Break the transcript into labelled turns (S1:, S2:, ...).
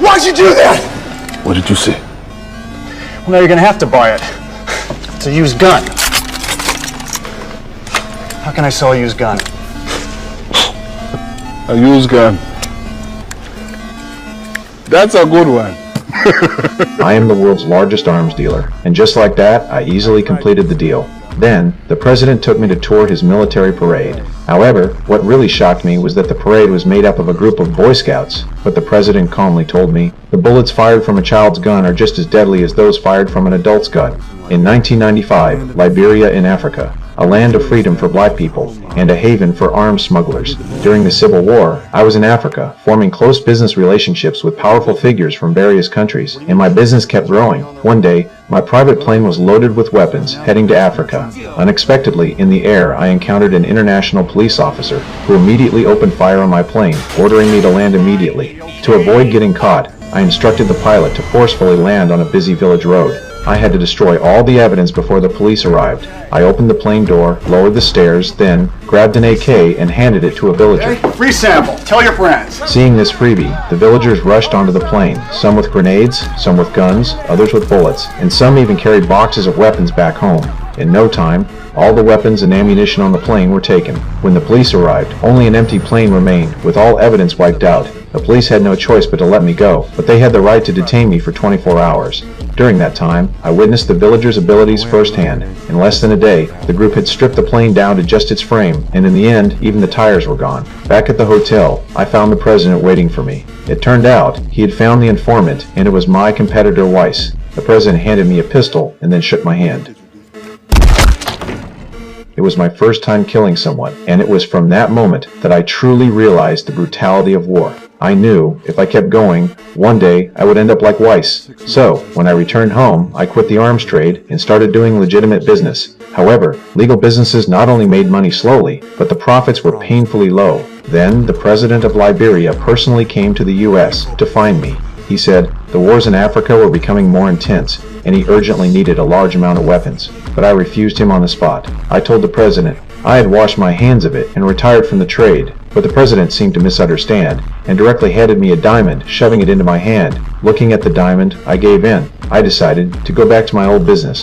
S1: Why'd you do that?
S2: What did you say?
S1: Well, now you're gonna have to buy it. It's a used gun. How can I sell a used gun?
S2: A used gun. That's a good one.
S3: I am the world's largest arms dealer, and just like that, I easily completed the deal. Then, the president took me to tour his military parade. However, what really shocked me was that the parade was made up of a group of Boy Scouts, but the president calmly told me, the bullets fired from a child's gun are just as deadly as those fired from an adult's gun. In 1995, Liberia in Africa, a land of freedom for black people, and a haven for arms smugglers. During the Civil War, I was in Africa, forming close business relationships with powerful figures from various countries, and my business kept growing. One day, my private plane was loaded with weapons, heading to Africa. Unexpectedly, in the air, I encountered an international police officer, who immediately opened fire on my plane, ordering me to land immediately. To avoid getting caught, I instructed the pilot to forcefully land on a busy village road. I had to destroy all the evidence before the police arrived. I opened the plane door, lowered the stairs, then grabbed an AK and handed it to a villager.
S1: Hey, free sample. Tell your friends.
S3: Seeing this freebie, the villagers rushed onto the plane, some with grenades, some with guns, others with bullets, and some even carried boxes of weapons back home. In no time, all the weapons and ammunition on the plane were taken. When the police arrived, only an empty plane remained, with all evidence wiped out. The police had no choice but to let me go, but they had the right to detain me for 24 hours. During that time, I witnessed the villagers' abilities firsthand. In less than a day, the group had stripped the plane down to just its frame, and in the end, even the tires were gone. Back at the hotel, I found the president waiting for me. It turned out, he had found the informant, and it was my competitor Weiss. The president handed me a pistol, and then shook my hand. It was my first time killing someone, and it was from that moment that I truly realized the brutality of war. I knew, if I kept going, one day I would end up like Weiss. So, when I returned home, I quit the arms trade and started doing legitimate business. However, legal businesses not only made money slowly, but the profits were painfully low. Then, the president of Liberia personally came to the U.S. to find me. He said, the wars in Africa were becoming more intense, and he urgently needed a large amount of weapons. But I refused him on the spot. I told the president I had washed my hands of it and retired from the trade, but the president seemed to misunderstand and directly handed me a diamond, shoving it into my hand. Looking at the diamond, I gave in. I decided to go back to my old business.